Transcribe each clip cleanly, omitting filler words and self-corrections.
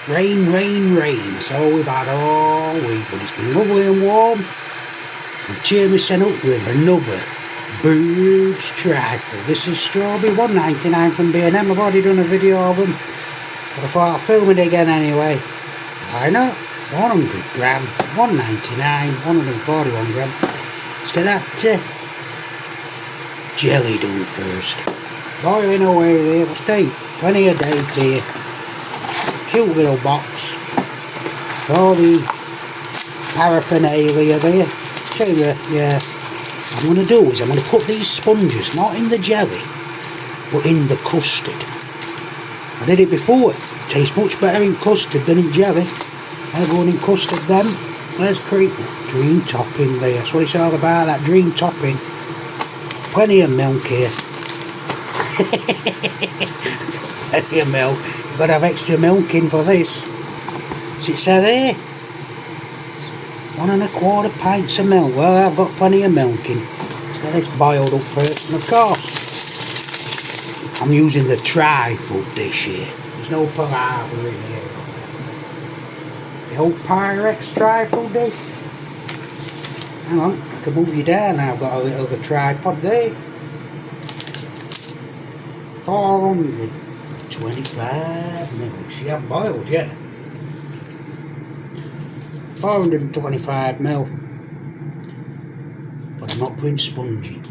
Rain, rain, rain. So we've had all week, but it's been lovely and warm. And cheer me sent up with another Bird's Trifle. This is strawberry, $1.99 from B&M. I've already done a video of them, but I thought I'll film it again anyway. Why not? 100 gram, $1.99, 141 gram. Let's get that jelly done first. Boiling away there, what's date? Plenty of date here. Cute little box. All the paraphernalia there. Show you, yeah. What I'm going to do is I'm going to put these sponges, not in the jelly, but in the custard. I did it before. It tastes much better in custard than in jelly. I'm going in custard then. There's dream topping there. That's what it's all about, that dream topping. Plenty of milk here. Plenty of milk. You've got to have extra milk in for this. What's it say there? 1 1/4 pints of milk. Well, I've got plenty of milk in. Let's get this boiled up first. And of course, I'm using the Trifle dish here. There's no palaver in here. The old Pyrex Trifle dish. Hang on, I can move you down now. I've got a little tripod there. 425 mils. She hasn't boiled yet. 425 mil. But I'm not putting sponge in.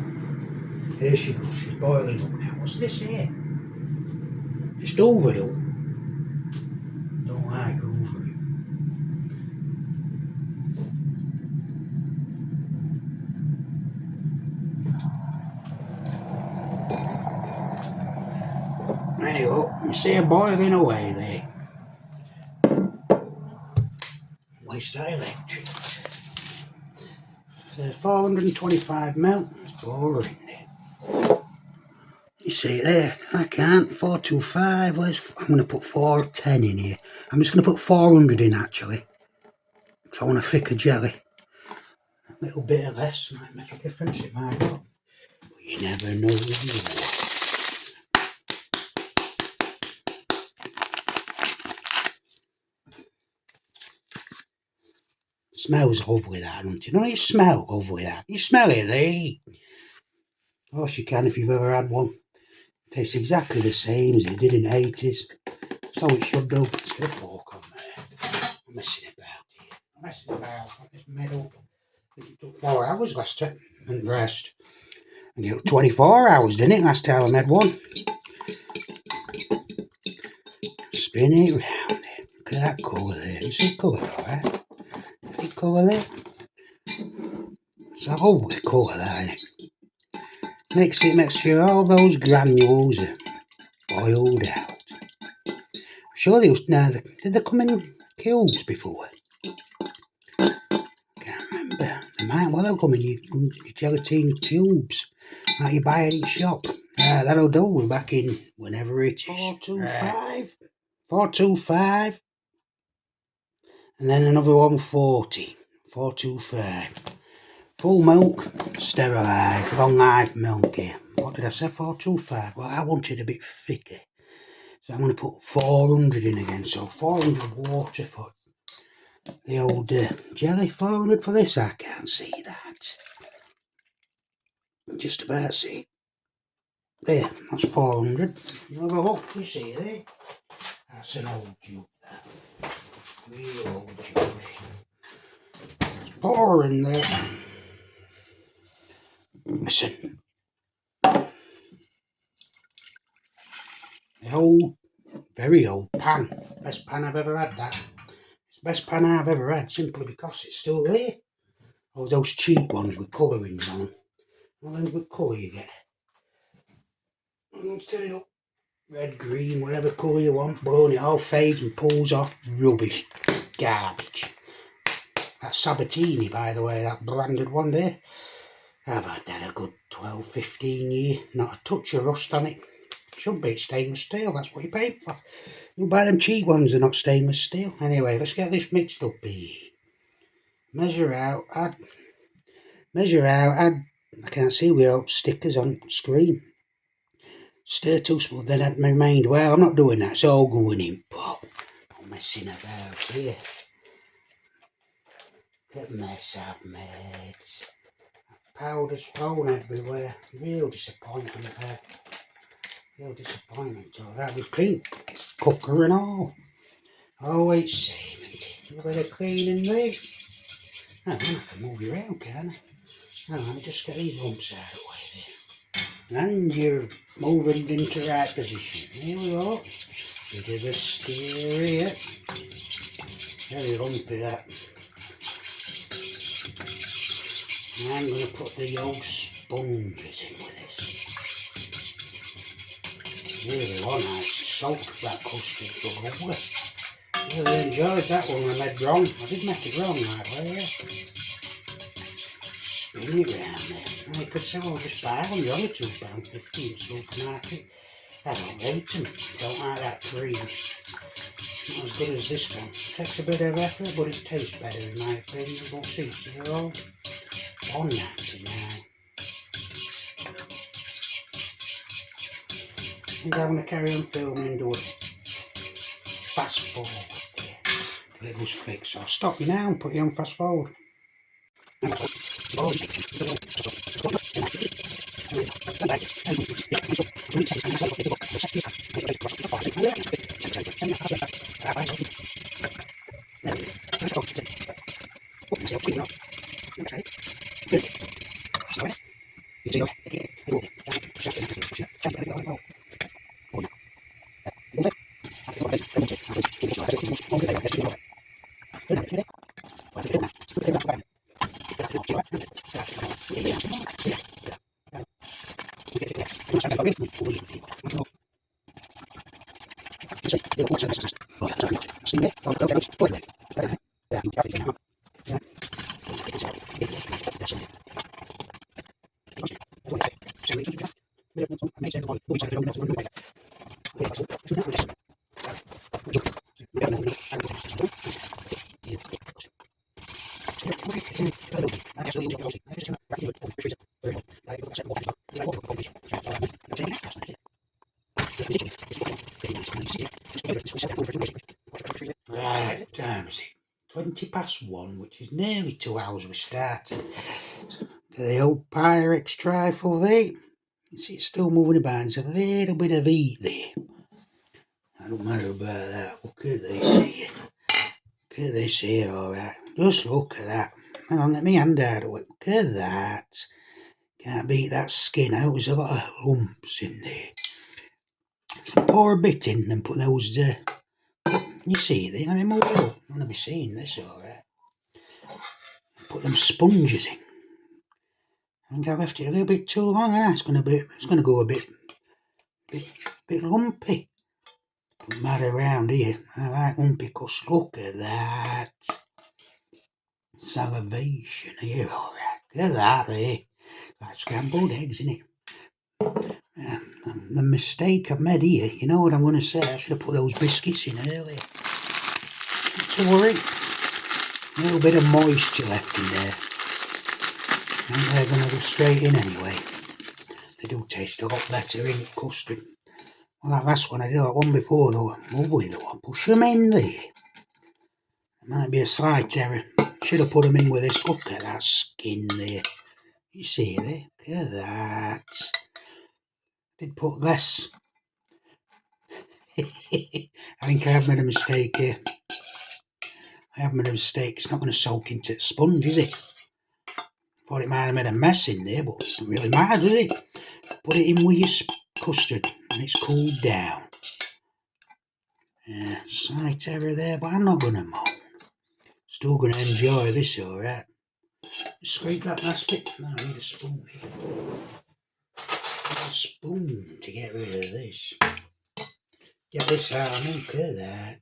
Here she goes. She's boiling up now. What's this here? Just over it all. Don't like over it. There you go, you see her boiling away there. Waste that electric. 425 mil, it's boring there. You see it there, I can't, 425, I'm going to put 410 in here. I'm just going to put 400 in actually, because I want a thicker jelly. A little bit of less might make a difference, it might not, but you never know. Smells lovely that, don't you? Don't you smell lovely that? You smell it there. Of course you can if you've ever had one. It tastes exactly the same as it did in the 80s. So it should do. Let's get a fork on there. I'm messing about here. I'm messing about. I just made up. I think it took 4 hours last time. And rest. And it took 24 hours, didn't it? Last time I made one. Spin it round there. Look at that colour there. You see colour, alright? Colour there. It's a lovely colour that, isn't it? Makes sure all those granules are boiled out. I'm sure did they come in cubes before? Can't remember. They might well come in gelatin tubes like you buy it in shop. That'll do. We're back in whenever it is. 425. 425. And then another 140, 425. Full milk, sterilised, long life milk here. What did I say, 425? Well, I wanted a bit thicker. So I'm going to put 400 in again. So 400 water for the old jelly. 400 for this, I can't see that. Just about see it. There, that's 400. You have a look, you see there? That's an old jug. Real old jelly. Pour in there. Listen. The old, very old pan. Best pan I've ever had, that. It's the best pan I've ever had, simply because it's still there. Oh, those cheap ones with colourings on them. Well, then what colour you get? Set it up. Red, green, whatever colour you want, blowing it all fades and pulls off. Rubbish. Garbage. That Sabatini, by the way, that branded one there. I've had that a good 12, 15 years. Not a touch of rust on it. Should be stainless steel, that's what you pay for. You buy them cheap ones, they're not stainless steel. Anyway, let's get this mixed up here. Measure out, add. I can't see without stickers on screen. Stir 2 spoons, then add my mind. Well, I'm not doing that, it's all going in pot. Don't mess messing about here. That mess I've made. Powder's thrown everywhere. Real disappointment there. Real disappointment. Alright, we've cleaned cooker and all. Always same. A little bit of cleaning there. Oh, I can move you around, can I? Now, let me just get these lumps out of the way there. And you're moving into the right position. Here we go. Bit of a steer here. Very lumpy that. And I'm going to put the old sponges in with this. Really one nice soaked that custard for lovely. Really enjoyed that one I made wrong. I did make it wrong that way, yeah. Spin it round there. Now you could say, well, just buy one, you're only £2.50 in the supermarket. I don't rate them. Don't like that cream. Not as good as this one. Takes a bit of effort, but it tastes better in my opinion. We'll see. So they're all £1.99 now. I think I'm going to carry on filming and do a fast forward till it was fixed. So I'll stop you now and put you on fast forward. Right, time is it? 1:20, which is nearly 2 hours we started. The old Pyrex Trifle there. You see it's still moving about. There's a little bit of heat there. I don't matter about that. Look at this here. Look at this here, alright. Just look at that. Hang on, let me hand out of it. Look at that. Can't beat that skin out. There's a lot of lumps in there. Just pour a bit in and put those, you see there? Let me move it up. You want to be seeing this, alright. Put them sponges in. I think I left it a little bit too long, and it's going to go a bit lumpy. Doesn't matter around here. I like lumpy because look at that. Salivation here, alright. Look at that there. Like scrambled eggs, isn't it? The mistake I've made here, you know what I'm going to say? I should have put those biscuits in earlier. Not to worry. A little bit of moisture left in there. And they're going to go straight in anyway. They do taste a lot better in custard. Well, that last one, I did that one before though. Lovely though. Push them in there. There might be a slight error. Should have put them in with this. Look at that skin there. You see there? Look at that. Did put less. I think I have made a mistake here. I have made a mistake. It's not going to soak into the sponge, is it? Thought it might have made a mess in there, but it doesn't really matter, does it? Put it in with your custard and it's cooled down. Slight error there, but I'm not going to moan. Still going to enjoy this, alright. Scrape that last bit. No, I need a spoon here. A spoon to get rid of this. Get this out and look at that.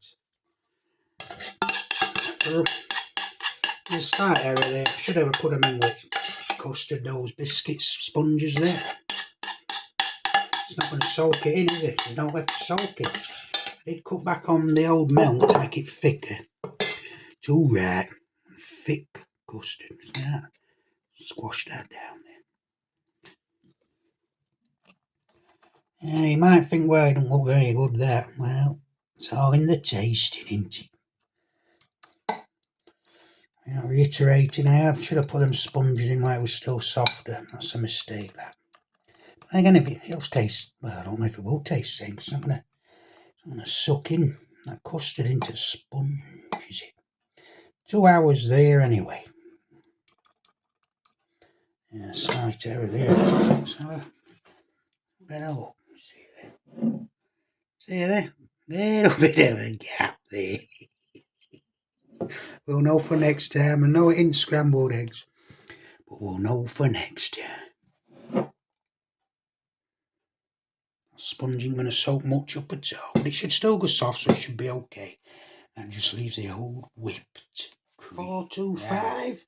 There's a slight error there. Should have put them in with custard, those biscuits, sponges there. It's not going to soak it in, is it? There's no left to soak it. I did cut back on the old milk to make it thicker. It's alright. Thick custard. Yeah. Squash that down there. You might think, well, it don't look very good, that. Well, It's all in the tasting, isn't it? I'm reiterating, should have put them sponges in while it was still softer. That's a mistake, that. But again, if it'll taste, well, I don't know if it will taste the same, because I'm going to suck in that custard into sponge, is it? 2 hours there anyway. Yeah, slight error there. Let's have a better look. See there? See there? Little bit of a gap there. We'll know for next time. I know it in scrambled eggs, but we'll know for next time. Sponge ain't going to soak much up at all, but it should still go soft, so it should be okay. And just leaves the old whipped cream. 425.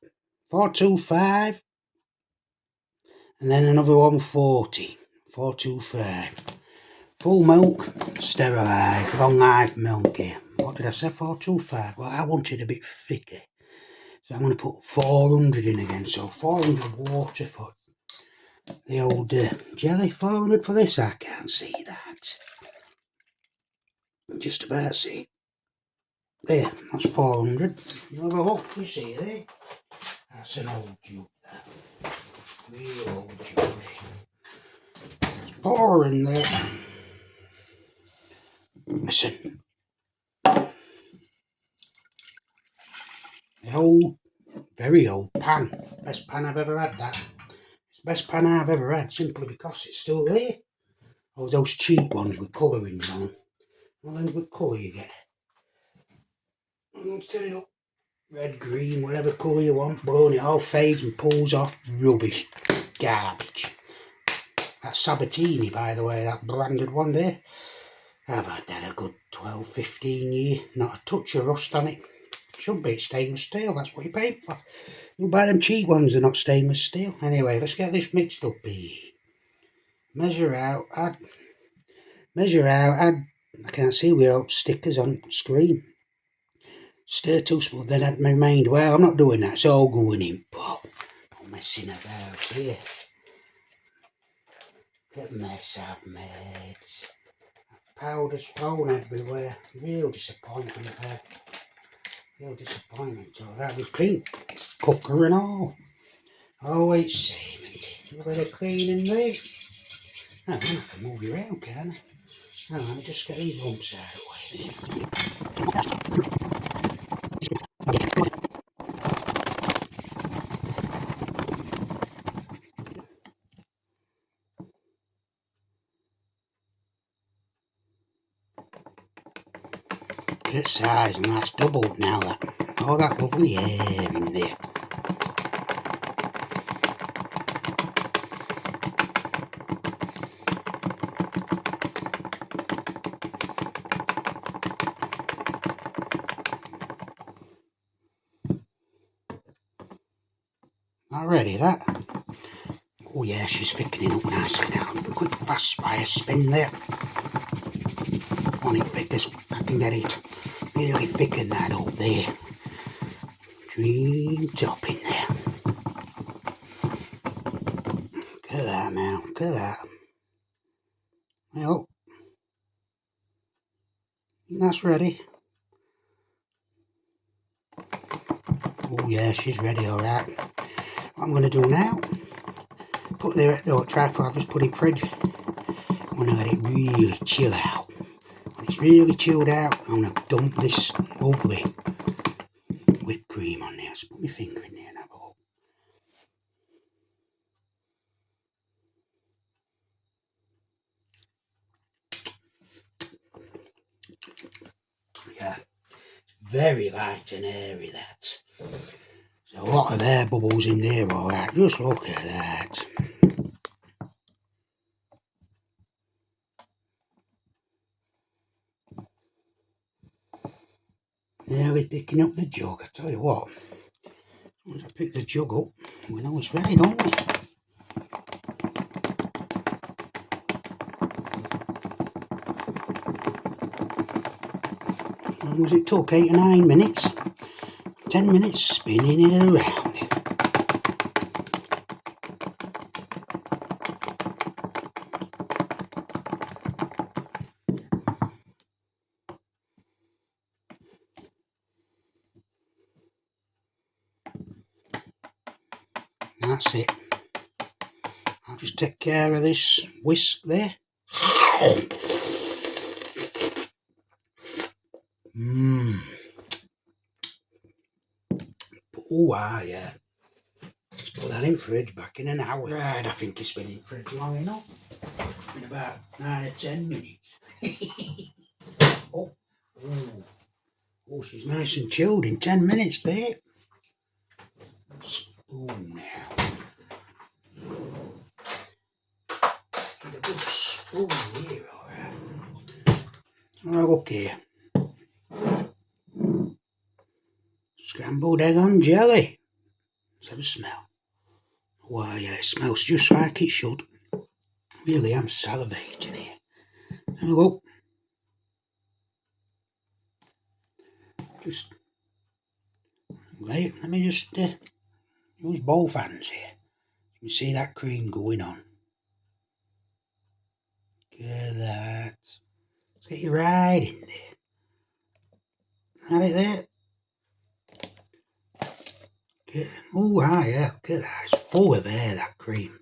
425. And then another 140. 425. Full milk, sterilised, long life milk here. What did I say? 425. Well, I wanted a bit thicker. So I'm going to put 400 in again. So 400 water for the old jelly. 400 for this. I can't see that. Just about see it. There, that's 400. You have a look, you see there? That's an old jug, that. Real old jug there. Pour in there. Listen. The old, very old pan. Best pan I've ever had, that. It's the best pan I've ever had, simply because it's still there. Oh, those cheap ones with colourings on them. Well, then with colour you get. Set it up. Red, green, whatever colour you want. Blown, it all fades and pulls off. Rubbish. Garbage. That Sabatini, by the way, that branded one there. I've had that a good 12, 15 years. Not a touch of rust on it. Shouldn't be stainless steel, that's what you pay for. You buy them cheap ones, they're not stainless steel. Anyway, let's get this mixed up here. Measure out, add. I can't see without stickers on screen. Stir 2 spoons, then add my mind. Well, I'm not doing that, it's all going in pot. I'm messing about here. Look at the mess I've made. Powder's thrown everywhere. Real disappointment there. Real disappointment. Alright, we've cleaned cooker and all. Always same, isn't it? A bit of cleaning there. Oh, I can move you around, can I? Let me just get these lumps out of the way there. Good size, and that's doubled now, that. All that lovely air in there. Not ready, that. Oh yeah, she's thickening up nicely now. A quick fast fire spin there. On it thick as I can get it. Really thicken that up there. Dream top in there. Look at that now, look at that. Well, that's ready. Oh yeah, she's ready, alright. What I'm going to do now, put the trifle I've just put in fridge. I'm going to let it really chill out. When it's really chilled out, I'm going to dump this lovely whipped cream on there. Just put my finger in there and have a look. Yeah, it's very light and airy, that. There's a lot of air bubbles in there, alright. Just look at that. Nearly picking up the jug. I tell you what, once I pick the jug up, we know it's ready, don't we? As long as it took 8 or 9 minutes, 10 minutes spinning it around. That's it. I'll just take care of this whisk there. Oh, yeah. Let's put that in fridge back in an hour. Right, I think it's been in fridge long enough. In about 9 or 10 minutes. oh, she's nice and chilled in 10 minutes there. Spoon now. Get a good spoon here, alright. Now look here. Scrambled egg on jelly. Let's have a smell. Why, yeah, it smells just like it should. Really, I'm salivating here. Have a look. Just wait, let me just use both hands here. You can see that cream going on. Look at that. Let's get you right in there. Had it there. Oh, yeah, look at that. It's full of air, that cream.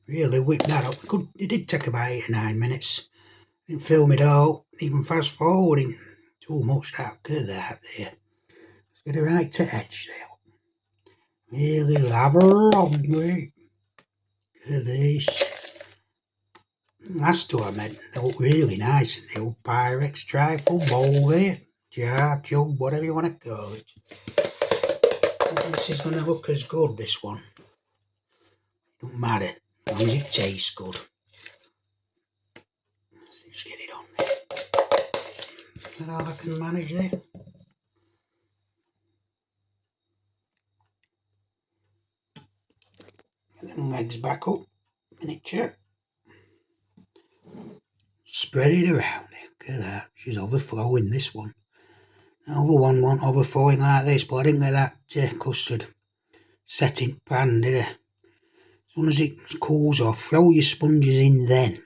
Really whipped that up. It did take about 8 or 9 minutes. Didn't film it all, even fast forwarding. Too much that. Look at that there. Let's get it right to edge there. Really lather up, mate. Look at this. That's to admit, they look really nice in the old Pyrex Trifle bowl there. Jar, jug, whatever you want to call it. This is going to look as good, this one. Don't matter, as long as it tastes good. Let's just get it on there. Is that all I can manage there? Get them legs back up, miniature. Spread it around. Look at that, she's overflowing, this one. The other one won't overflowing like this, but I didn't let that custard set in pan, did I? As soon as it cools off, throw your sponges in then.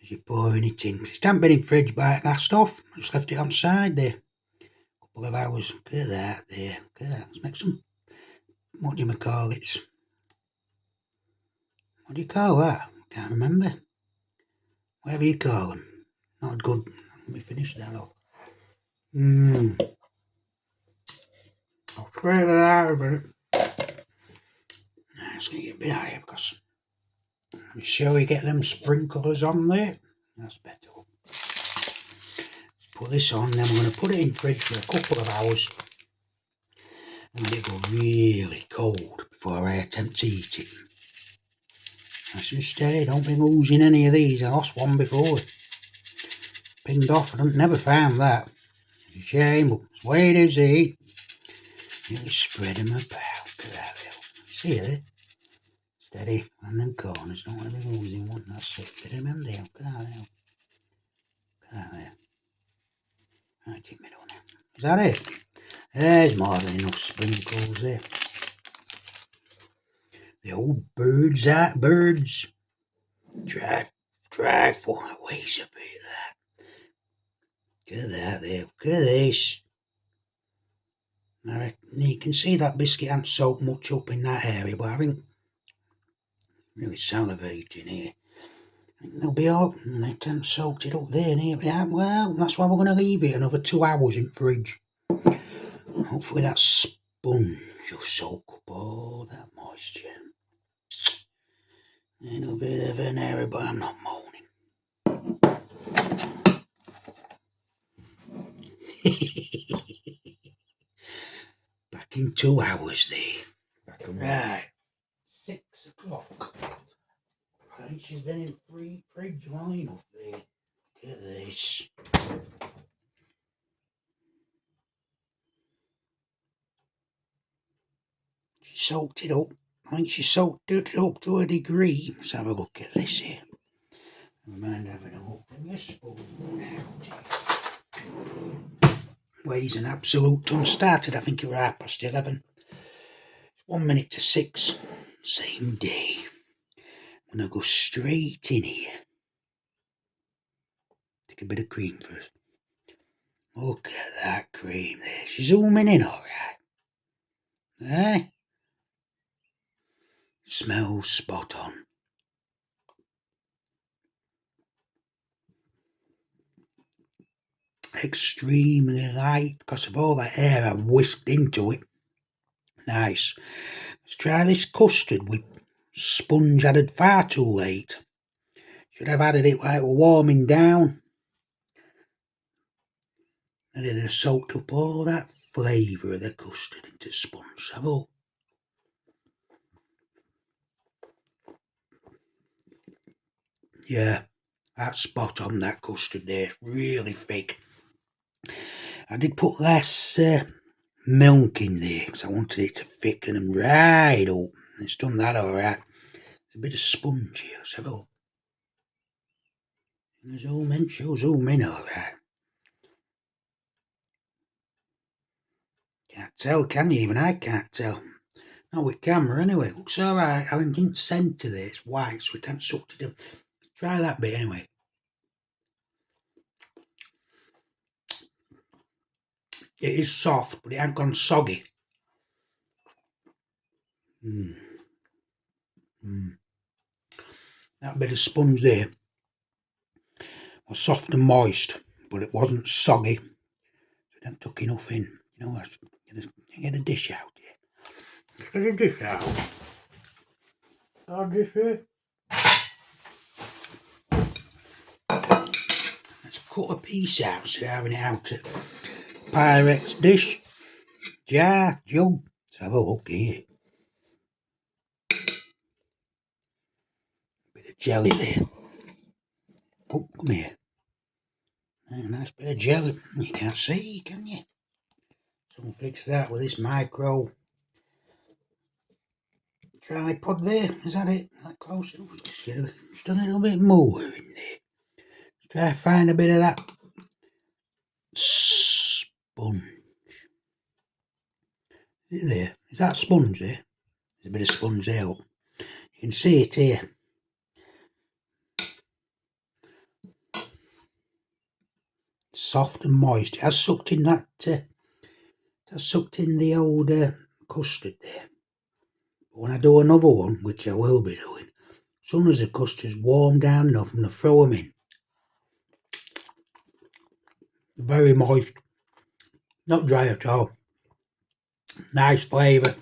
As you're pouring it in. It hasn't been in fridge by it last off. I just left it on side there. A couple of hours. Look at that there. Look at that. Let's make some. What do you call it? What do you call that? I can't remember. Whatever you call them. Not good. Let me finish that off. I'll spray that out a bit. It's going to get a bit higher because I'm sure you get them sprinklers on there. That's better. Put this on, then we're going to put it in the fridge for a couple of hours and let it go really cold before I attempt to eat it. Nice and steady, don't be losing any of these. I lost one before. Pinged off, I never found that. It's a shame, but it's the way it is to eat. Really spread them about. Look at that little. See there? Steady, and them corners, don't want to be losing one. That's it. Get them in there. Look at that there. Look at that there. Right, in the middle now. Is that it? There's more than enough sprinkles there. The old birds out birds. Trifle. Weighs a bit that. Look at that there. Look at this. Now, you can see that biscuit hasn't soaked much up in that area, but I think really salivating here. I think they'll be all, they haven't soaked it up there and here. Yeah, well, that's why we're going to leave it another 2 hours in fridge. Hopefully that sponge will soak up all that moisture. A little bit of an error, but I'm not moaning. Back in 2 hours there. Right. 6 o'clock. I think she's been in fridge long enough there. Look at this. She soaked it up. I think she soaked it up to a degree. Let's have a look at this here. Never mind having a look from your spoon now. Weighs an absolute ton. Started, I think it was 11:30. It's 1 minute to 6. Same day. I'm going to go straight in here. Take a bit of cream first. Look at that cream there. She's zooming in alright. Eh? Oh, spot on. Extremely light because of all that air I've whisked into it. Nice. Let's try this custard with sponge added far too late. Should have added it while it was warming down. And it has soaked up all that flavour of the custard into sponge. Have a look. Yeah, that's spot on, that custard there. Really thick. I did put less milk in there because I wanted it to thicken and right up. It's done that alright. There's a bit of sponge here. Let's have a look. Zoom in alright. Can't tell, can you? Even I can't tell. Not with camera anyway. Looks alright. I didn't centre there. It's white, so it hasn't sucked it in. Try that bit anyway. It is soft, but it ain't gone soggy. That bit of sponge there was soft and moist, but it wasn't soggy. So it took enough in. You know what? Get the dish out here. Get the dish out. Our dish here. Let's cut a piece out instead of having it out at Pyrex dish, jar, jug. Let's have a look here. Bit of jelly there. Oh, come here. A nice bit of jelly. You can't see, can you? So we'll fix that with this micro tripod there. Is that it? That close enough? Just a little bit more in there. Let's try to find a bit of that sponge. Is it there? Is that sponge there? There's a bit of sponge there. Look. You can see it here. Soft and moist. It has sucked in that. It has sucked in the old custard there. But when I do another one, which I will be doing, as soon as the custard's warmed down enough, I'm going to throw them in. Very moist. Not dry at all. Nice flavour.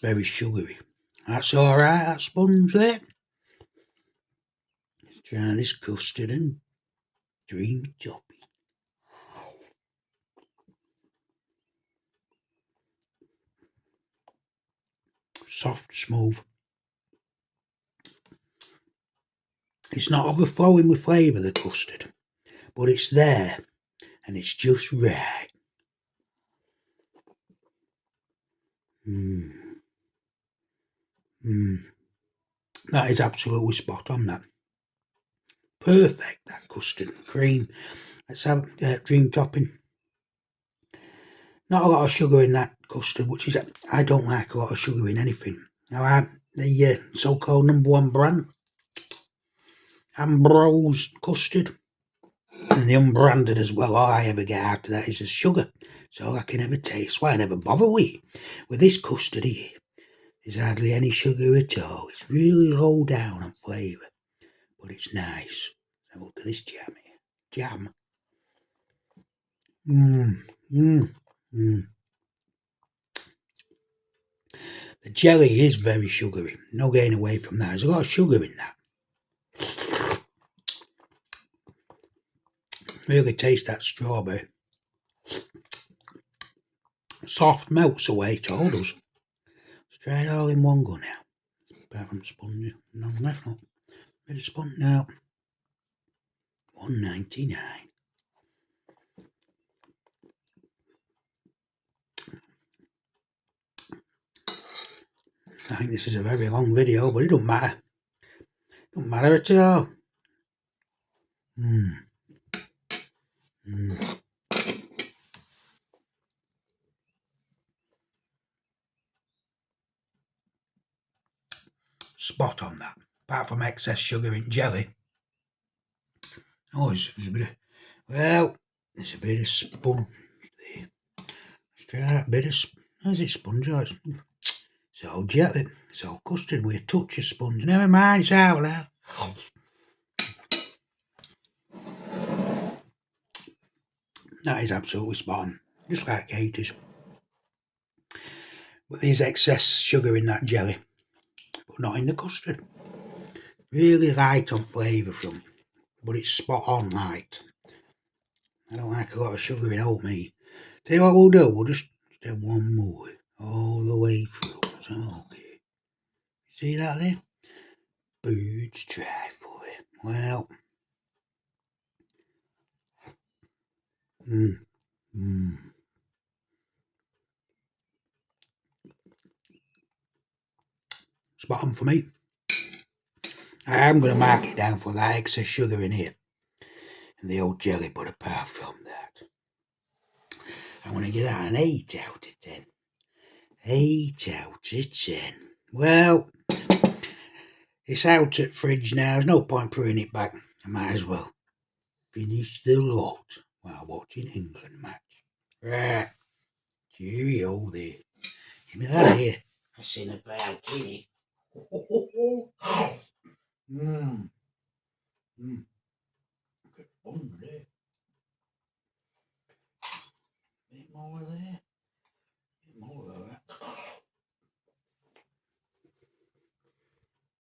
Very sugary. That's alright, that sponge there. Let's try this custard and dream topping. Soft, smooth. It's not overflowing with flavour, the custard, but it's there and it's just right. That is absolutely spot on, that. Perfect, that custard and cream. Let's have dream topping. Not a lot of sugar in that custard, which is, I don't like a lot of sugar in anything. Now, I had the so-called #1 brand, Ambrose custard, and the unbranded as well. All I ever get out of that is the sugar. So I can never taste. Why I never bother with it. With this custard here, there's hardly any sugar at all. It's really low down on flavour, but it's nice. Have a look at this jam here. Jam. The jelly is very sugary. No getting away from that. There's a lot of sugar in that. Really taste that strawberry. Soft, melts away, it all does. Let's try it all in one go now. Apart from sponge. None left, no. Bit of sponge now. $1.99. I think this is a very long video, but it don't matter. Don't matter at all. Spot on that. Apart from excess sugar in jelly. Oh, there's a bit of, well, there's a bit of sponge there. Let's try that bit of, is it sponge? Oh, it's So jelly, so custard with a touch of sponge. Never mind, it's out now. That is absolutely spot on, just like Katie's. But there's excess sugar in that jelly, but not in the custard. Really light on flavour from, but it's spot on light. I don't like a lot of sugar in oatmeal. Tell you what we'll do, we'll just do one more all the way through. Okay. See that there? Birds Trifle. Well, spot on for me. I am going to mark it down for that excess sugar in here and the old jelly, but apart from that, I want to give that an 8 out of 10. 8 out of 10. Well, it's out at fridge now. There's no point putting it back. I might as well finish the lot while watching England match. Right. Cheerio there. Give me that here. I seen about it. Good fun there.